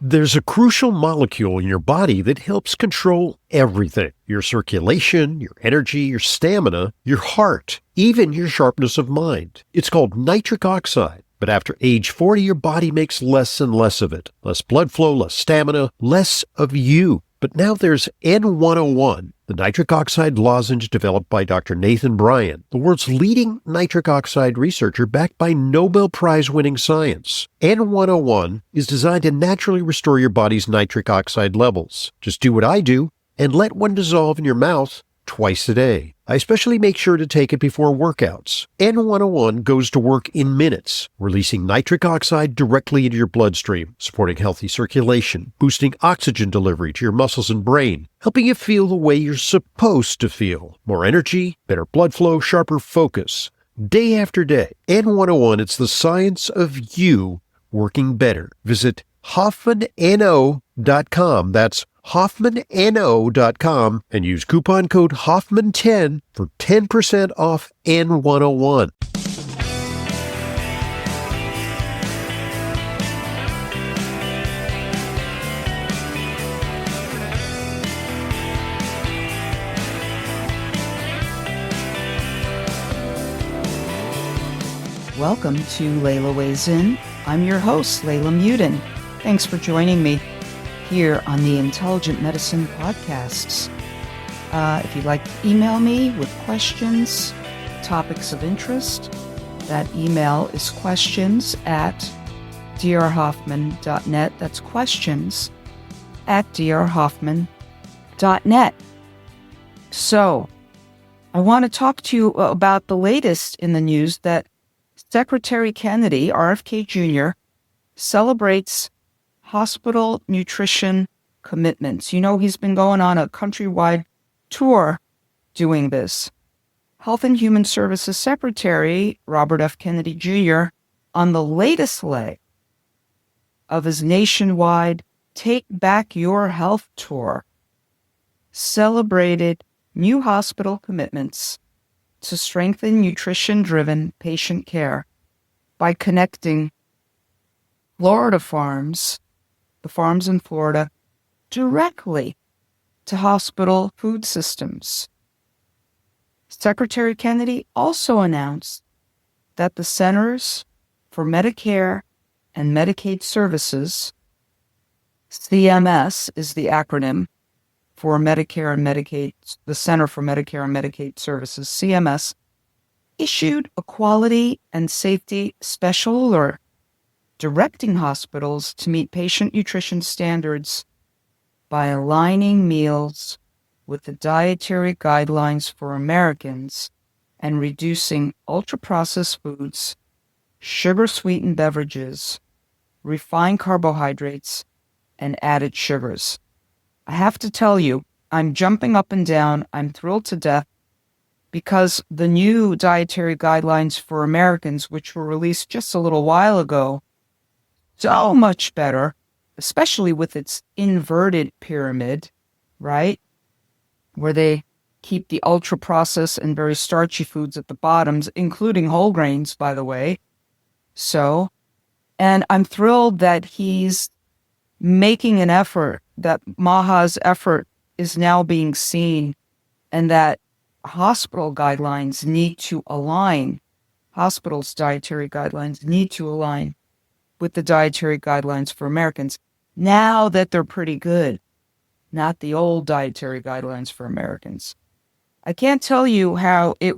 There's a crucial molecule in your body that helps control everything. Your circulation, your energy, your stamina, your heart, even your sharpness of mind. It's called nitric oxide. But after age 40, your body makes less and less of it. Less blood flow, less stamina, less of you. But now there's N101, the nitric oxide lozenge developed by Dr. Nathan Bryan, the world's leading nitric oxide researcher backed by Nobel Prize-winning science. N101 is designed to naturally restore your body's nitric oxide levels. Just do what I do and let one dissolve in your mouth twice a day. I especially make sure to take it before workouts. N101 goes to work in minutes, releasing nitric oxide directly into your bloodstream, supporting healthy circulation, boosting oxygen delivery to your muscles and brain, helping you feel the way you're supposed to feel. More energy, better blood flow, sharper focus. Day after day. N101, it's the science of you working better. Visit HoffmanNO.com. That's HoffmanNO.com and use coupon code Hoffman10 for 10% off N101. Welcome to Leyla Muedin. I'm your host, Leyla Muedin. Thanks for joining me here on the Intelligent Medicine podcasts. If you'd like to email me with questions, topics of interest, that email is questions@drhoffman.net. That's questions@drhoffman.net. So, I want to talk to you about the latest in the news that Secretary Kennedy, RFK Jr., celebrates hospital nutrition commitments. You know, he's been going on a countrywide tour doing this. Health and Human Services Secretary Robert F. Kennedy Jr., on the latest leg of his nationwide Take Back Your Health tour, celebrated new hospital commitments to strengthen nutrition-driven patient care by connecting Florida farms, the farms in Florida, directly to hospital food systems. Secretary Kennedy also announced that the Centers for Medicare and Medicaid Services, CMS is the acronym for Medicare and Medicaid, the Center for Medicare and Medicaid Services, CMS, issued a quality and safety special alert directing hospitals to meet patient nutrition standards by aligning meals with the Dietary Guidelines for Americans and reducing ultra-processed foods, sugar-sweetened beverages, refined carbohydrates, and added sugars. I have to tell you, I'm jumping up and down. I'm thrilled to death because the new Dietary Guidelines for Americans, which were released just a little while ago, so much better, especially with its inverted pyramid, right? Where they keep the ultra-processed and very starchy foods at the bottoms, including whole grains, by the way. So, and I'm thrilled that he's making an effort, that Maha's effort is now being seen, and that hospital guidelines need to align, hospitals' dietary guidelines need to align with the Dietary Guidelines for Americans, now that they're pretty good, not the old Dietary Guidelines for Americans. I can't tell you how I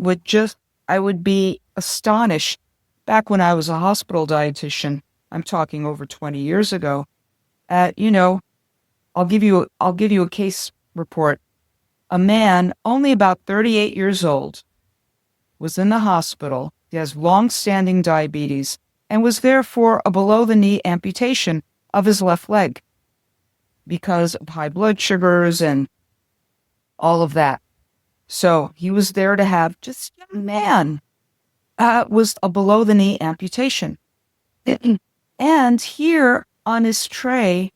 would be astonished back when I was a hospital dietitian, I'm talking over 20 years ago, I'll give you a case report. A man, only about 38 years old, was in the hospital. He has long-standing diabetes and was there for a below-the-knee amputation of his left leg because of high blood sugars and all of that. So he was there to have, just a young man, was a below-the-knee amputation. And here on his tray,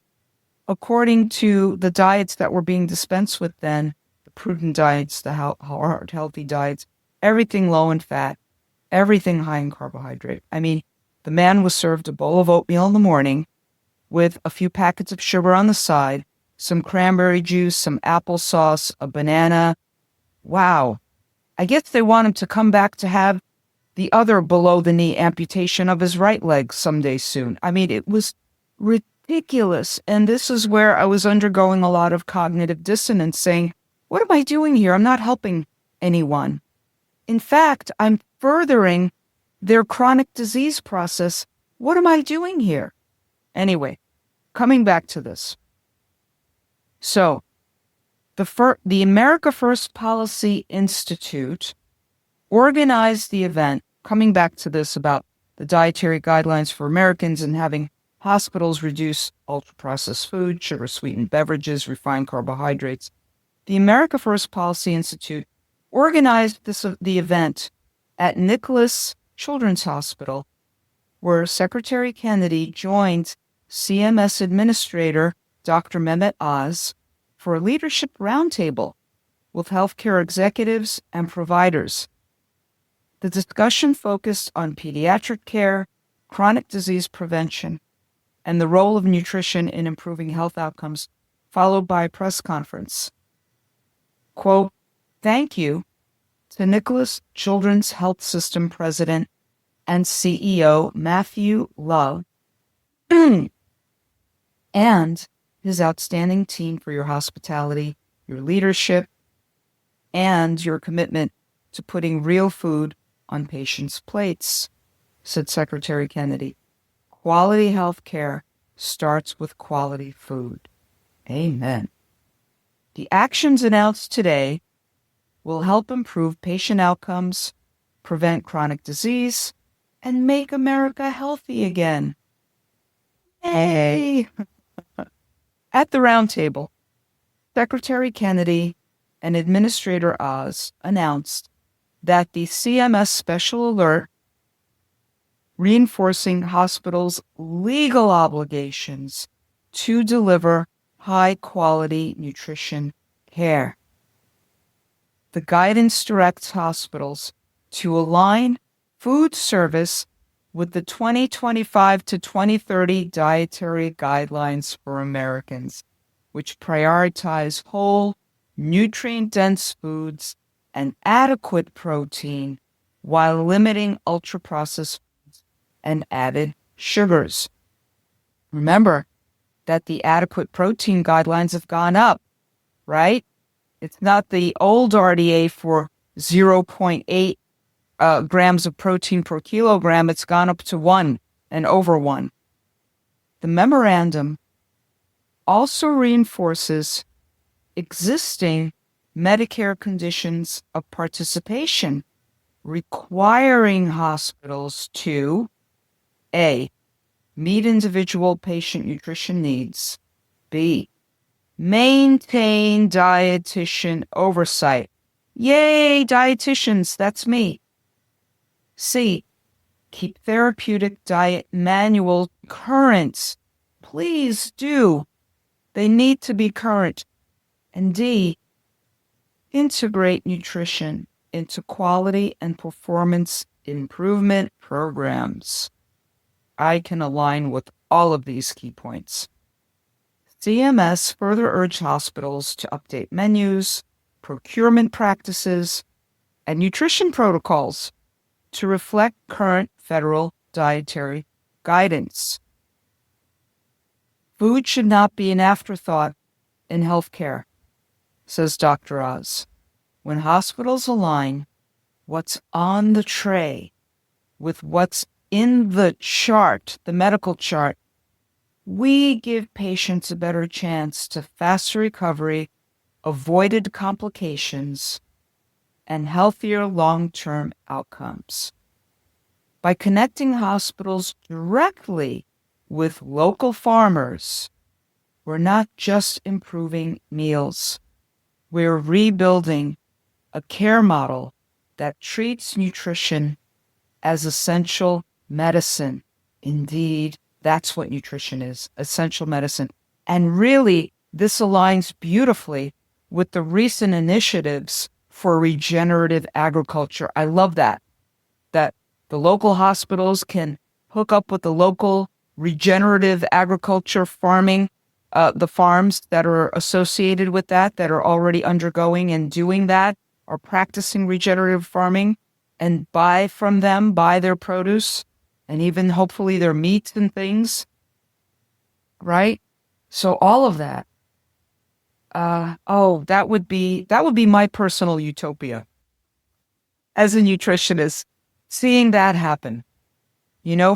according to the diets that were being dispensed with then, the prudent diets, the heart-healthy diets, everything low in fat, everything high in carbohydrate. I mean, the man was served a bowl of oatmeal in the morning with a few packets of sugar on the side, some cranberry juice, some applesauce, a banana. Wow. I guess they want him to come back to have the other below-the-knee amputation of his right leg someday soon. I mean, it was ridiculous. And this is where I was undergoing a lot of cognitive dissonance, saying, what am I doing here? I'm not helping anyone. In fact, I'm furthering their chronic disease process. What am I doing here? Anyway, coming back to this. So, the America First Policy Institute organized the event, coming back to this about the dietary guidelines for Americans and having hospitals reduce ultra-processed food, sugar-sweetened beverages, refined carbohydrates. The America First Policy Institute organized the event at Nicklaus Children's Hospital, where Secretary Kennedy joined CMS Administrator Dr. Mehmet Oz for a leadership roundtable with healthcare executives and providers. The discussion focused on pediatric care, chronic disease prevention, and the role of nutrition in improving health outcomes, followed by a press conference. Quote, thank you to Nicklaus Children's Health System President and CEO Matthew Love and his outstanding team for your hospitality, your leadership, and your commitment to putting real food on patients' plates, said Secretary Kennedy. Quality health care starts with quality food. Amen. The actions announced today will help improve patient outcomes, prevent chronic disease, and make America healthy again. Yay! At the roundtable, Secretary Kennedy and Administrator Oz announced that the CMS Special Alert reinforcing hospitals' legal obligations to deliver high-quality nutrition care. The guidance directs hospitals to align food service with the 2025 to 2030 Dietary Guidelines for Americans, which prioritize whole, nutrient-dense foods and adequate protein while limiting ultra-processed foods and added sugars. Remember that the adequate protein guidelines have gone up, right? It's not the old RDA for 0.8 grams of protein per kilogram. It's gone up to 1 and over 1. The memorandum also reinforces existing Medicare conditions of participation, requiring hospitals to A, meet individual patient nutrition needs, B, maintain dietitian oversight. Yay, dietitians, that's me. C, keep therapeutic diet manual current. Please do. They need to be current. And D, integrate nutrition into quality and performance improvement programs. I can align with all of these key points. CMS further urged hospitals to update menus, procurement practices, and nutrition protocols to reflect current federal dietary guidance. Food should not be an afterthought in healthcare, says Dr. Oz. When hospitals align what's on the tray with what's in the chart, the medical chart, we give patients a better chance to faster recovery, avoided complications, and healthier long-term outcomes. By connecting hospitals directly with local farmers, we're not just improving meals. We're rebuilding a care model that treats nutrition as essential medicine. Indeed, that's what nutrition is, essential medicine. And really, this aligns beautifully with the recent initiatives for regenerative agriculture. I love that the local hospitals can hook up with the local regenerative agriculture farming, the farms that are associated with that are already undergoing and doing that, are practicing regenerative farming, and buy their produce, and even hopefully their meats and things, right? So all of that. That would be my personal utopia as a nutritionist, seeing that happen,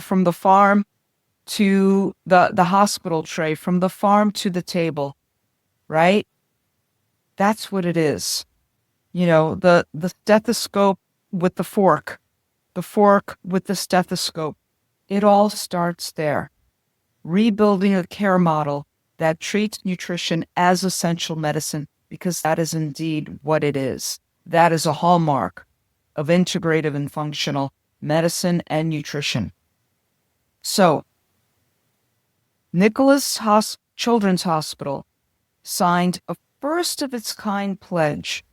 from the farm to the hospital tray, from the farm to the table, right? That's what it is. The stethoscope with the fork with the stethoscope. It all starts there. Rebuilding a care model that treats nutrition as essential medicine, because that is indeed what it is. That is a hallmark of integrative and functional medicine and nutrition. So, Nicklaus Children's Hospital signed a first-of-its-kind pledge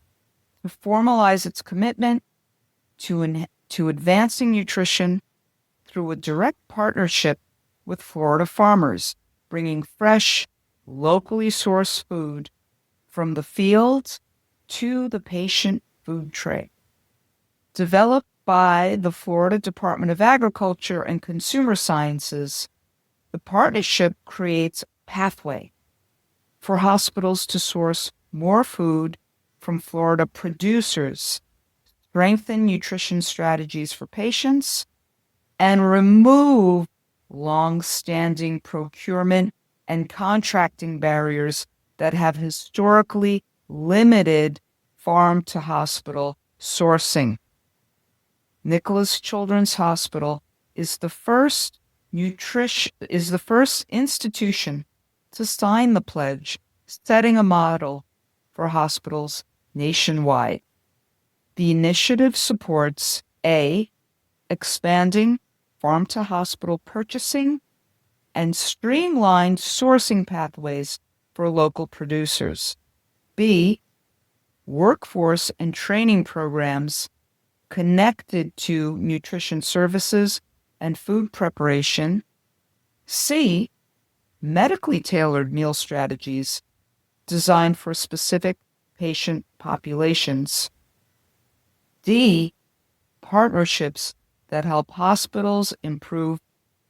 to formalize its commitment to advancing nutrition through a direct partnership with Florida farmers, bringing fresh, locally sourced food from the fields to the patient food tray. Developed by the Florida Department of Agriculture and Consumer Sciences, the partnership creates a pathway for hospitals to source more food from Florida producers, strengthen nutrition strategies for patients, and remove long-standing procurement and contracting barriers that have historically limited farm-to-hospital sourcing. Nicklaus Children's Hospital is the first institution to sign the pledge, setting a model for hospitals nationwide. The initiative supports A, expanding farm-to-hospital purchasing and streamlined sourcing pathways for local producers. B, workforce and training programs connected to nutrition services and food preparation. C, medically tailored meal strategies designed for specific patient populations. D, partnerships that help hospitals improve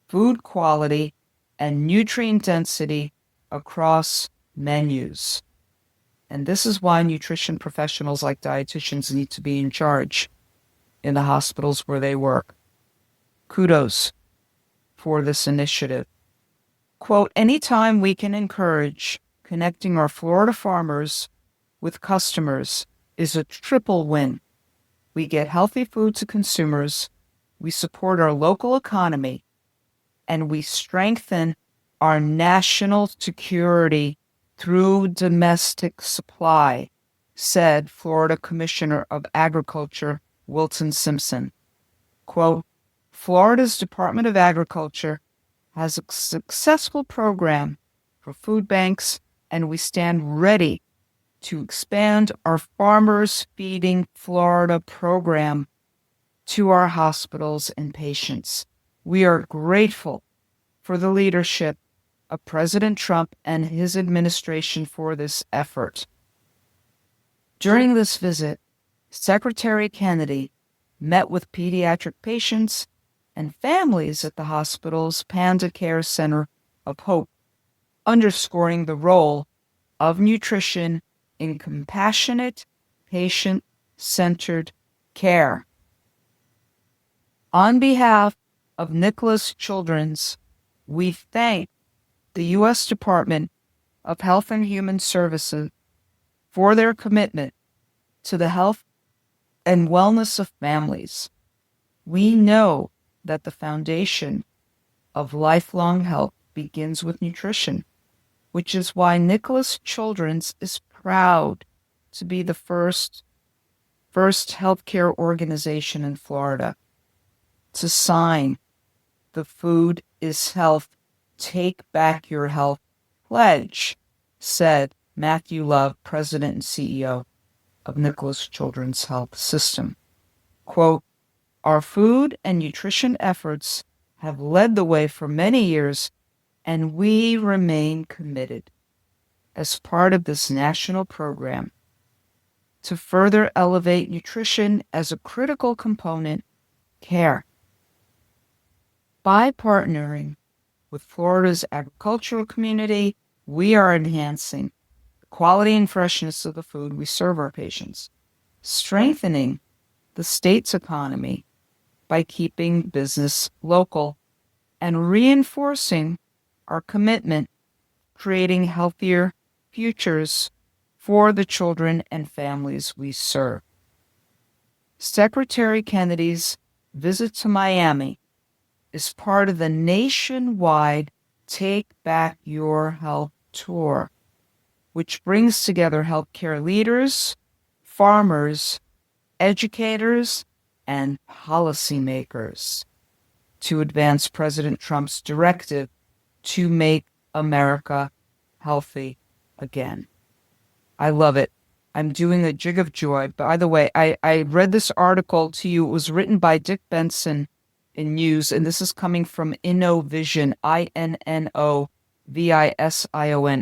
food quality and nutrient density across menus. And this is why nutrition professionals like dietitians need to be in charge in the hospitals where they work. Kudos for this initiative. Quote, anytime we can encourage connecting our Florida farmers with customers is a triple win. We get healthy food to consumers, we support our local economy, and we strengthen our national security through domestic supply, said Florida Commissioner of Agriculture Wilton Simpson. Quote, Florida's Department of Agriculture has a successful program for food banks, and we stand ready to expand our Farmers Feeding Florida program to our hospitals and patients. We are grateful for the leadership of President Trump and his administration for this effort. During this visit, Secretary Kennedy met with pediatric patients and families at the hospital's Panda Care Center of Hope, underscoring the role of nutrition in compassionate, patient-centered care. On behalf of Nicklaus Children's, we thank the U.S. Department of Health and Human Services for their commitment to the health and wellness of families. We know that the foundation of lifelong health begins with nutrition, which is why Nicklaus Children's is proud to be the first healthcare organization in Florida to sign the Food is Health, Take Back Your Health pledge, said Matthew Love, President and CEO of Nicklaus Children's Health System. Quote, our food and nutrition efforts have led the way for many years And we remain committed as part of this national program to further elevate nutrition as a critical component of care. By partnering with Florida's agricultural community, we are enhancing the quality and freshness of the food we serve our patients, strengthening the state's economy by keeping business local, and reinforcing our commitment to creating healthier futures for the children and families we serve. Secretary Kennedy's visit to Miami is part of the nationwide Take Back Your Health tour, which brings together healthcare leaders, farmers, educators, and policymakers to advance President Trump's directive to make America healthy again. I love it. I'm doing a jig of joy. By the way, I read this article to you. It was written by Dick Benson in News, and this is coming from InnoVision, INNOVISION,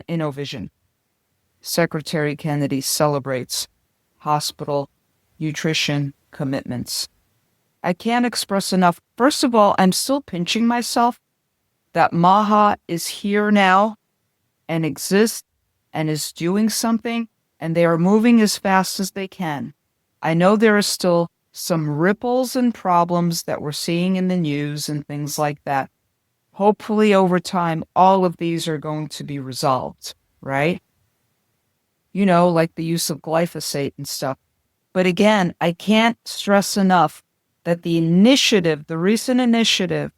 InnoVision. Secretary Kennedy celebrates hospital nutrition commitments. I can't express enough. First of all, I'm still pinching myself that MAHA is here now and exists and is doing something, and they are moving as fast as they can. I know there are still some ripples and problems that we're seeing in the news and things like that. Hopefully, over time, all of these are going to be resolved, right? You know, like the use of glyphosate and stuff. But again, I can't stress enough that the recent initiative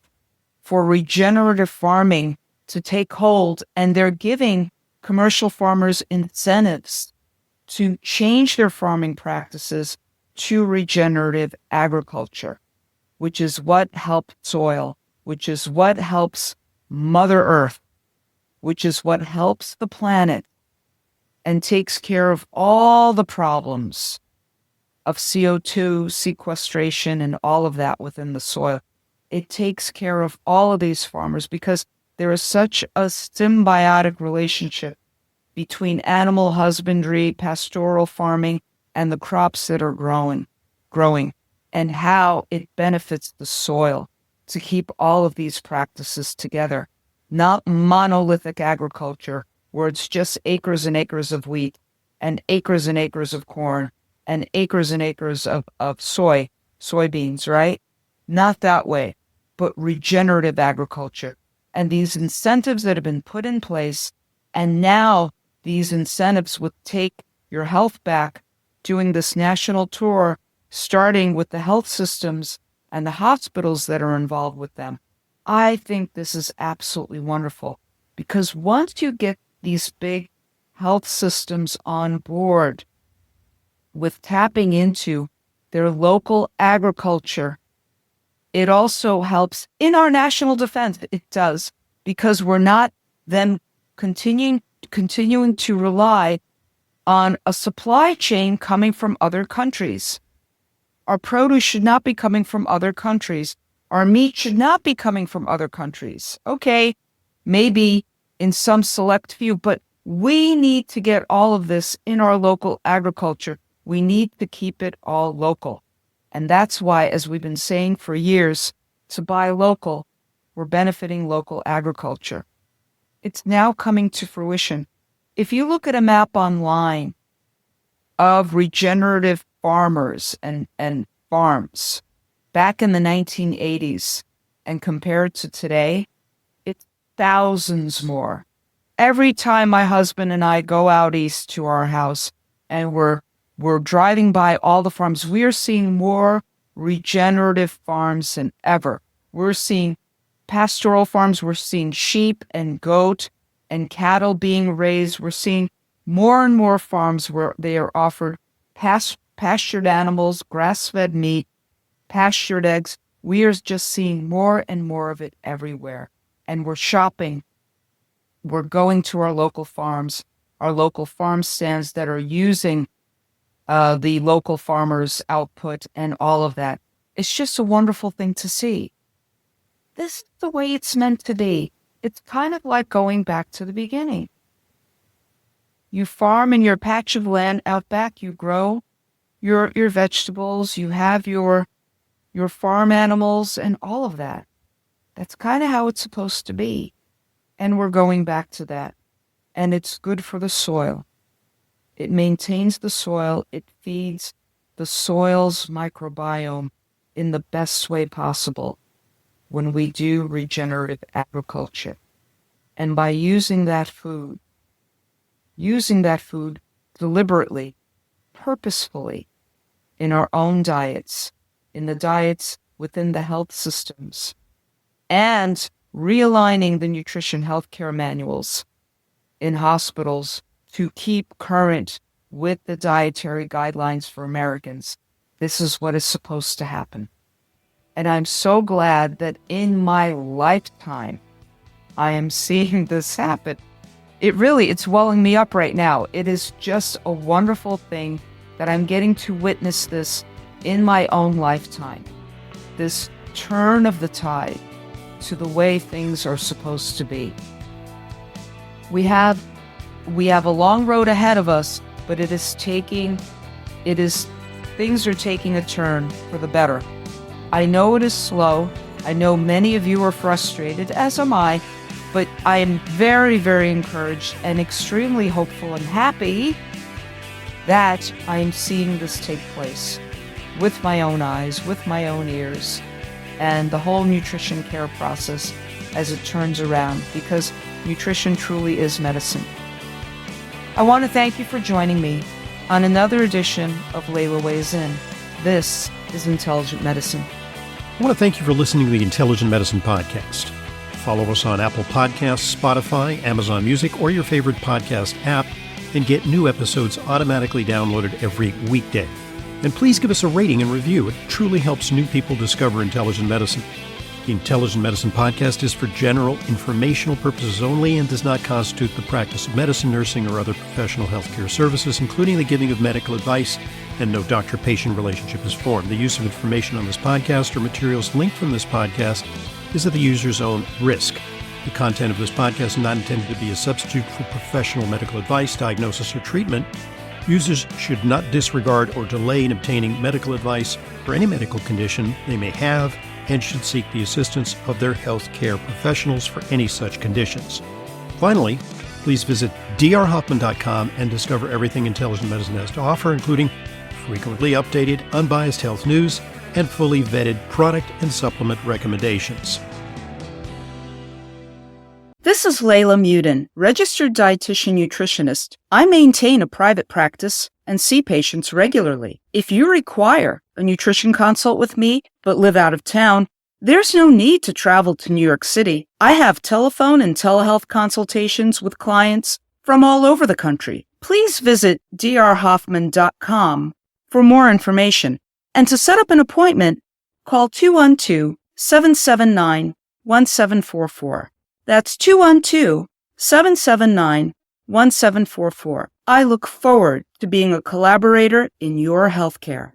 for regenerative farming to take hold, and they're giving commercial farmers incentives to change their farming practices to regenerative agriculture, which is what helps soil, which is what helps Mother Earth, which is what helps the planet and takes care of all the problems of CO2 sequestration and all of that within the soil. It takes care of all of these farmers because there is such a symbiotic relationship between animal husbandry, pastoral farming, and the crops that are growing, and how it benefits the soil to keep all of these practices together. Not monolithic agriculture, where it's just acres and acres of wheat and acres of corn and acres of soybeans, right? Not that way, but regenerative agriculture. And these incentives that have been put in place, and now these incentives would take your health back, doing this national tour, starting with the health systems and the hospitals that are involved with them. I think this is absolutely wonderful, because once you get these big health systems on board with tapping into their local agriculture, it also helps in our national defense. It does, because we're not then continuing to rely on a supply chain coming from other countries. Our produce should not be coming from other countries. Our meat should not be coming from other countries. Okay, maybe in some select few, but we need to get all of this in our local agriculture. We need to keep it all local. And that's why, as we've been saying for years, to buy local, we're benefiting local agriculture. It's now coming to fruition. If you look at a map online of regenerative farmers and farms back in the 1980s and compared to today, it's thousands more. Every time my husband and I go out east to our house and we're driving by all the farms, we are seeing more regenerative farms than ever. We're seeing pastoral farms. We're seeing sheep and goat and cattle being raised. We're seeing more and more farms where they are offered pastured animals, grass-fed meat, pastured eggs. We are just seeing more and more of it everywhere. And we're shopping. We're going to our local farms, our local farm stands that are using the local farmers' output and all of that. It's just a wonderful thing to see. This is the way it's meant to be. It's kind of like going back to the beginning. You farm in your patch of land out back, you grow your vegetables, you have your farm animals and all of that. That's kind of how it's supposed to be. And we're going back to that. And it's good for the soil. It maintains the soil. It feeds the soil's microbiome in the best way possible when we do regenerative agriculture. And by using that food deliberately, purposefully, in our own diets, in the diets within the health systems, and realigning the nutrition healthcare manuals in hospitals to keep current with the dietary guidelines for Americans. This is what is supposed to happen. And I'm so glad that in my lifetime, I am seeing this happen. It's welling me up right now. It is just a wonderful thing that I'm getting to witness this in my own lifetime. This turn of the tide to the way things are supposed to be. We have a long road ahead of us, but things are taking a turn for the better. I know it is slow. I know many of you are frustrated, as am I, but I am very, very encouraged and extremely hopeful and happy that I am seeing this take place with my own eyes, with my own ears, and the whole nutrition care process as it turns around, because nutrition truly is medicine. I want to thank you for joining me on another edition of Leyla Weighs In. This is Intelligent Medicine. I want to thank you for listening to the Intelligent Medicine Podcast. Follow us on Apple Podcasts, Spotify, Amazon Music, or your favorite podcast app, and get new episodes automatically downloaded every weekday. And please give us a rating and review. It truly helps new people discover intelligent medicine. The Intelligent Medicine Podcast is for general informational purposes only and does not constitute the practice of medicine, nursing, or other professional healthcare services, including the giving of medical advice, and no doctor-patient relationship is formed. The use of information on this podcast or materials linked from this podcast is at the user's own risk. The content of this podcast is not intended to be a substitute for professional medical advice, diagnosis, or treatment. Users should not disregard or delay in obtaining medical advice for any medical condition they may have and should seek the assistance of their healthcare professionals for any such conditions. Finally, please visit drhoffman.com and discover everything Intelligent Medicine has to offer, including frequently updated, unbiased health news and fully vetted product and supplement recommendations. This is Leyla Muedin, registered dietitian nutritionist. I maintain a private practice and see patients regularly. If you require a nutrition consult with me but live out of town, there's no need to travel to New York City. I have telephone and telehealth consultations with clients from all over the country. Please visit drhoffman.com for more information. And to set up an appointment, call 212-779-1744. That's 212-779-1744. I look forward to being a collaborator in your healthcare.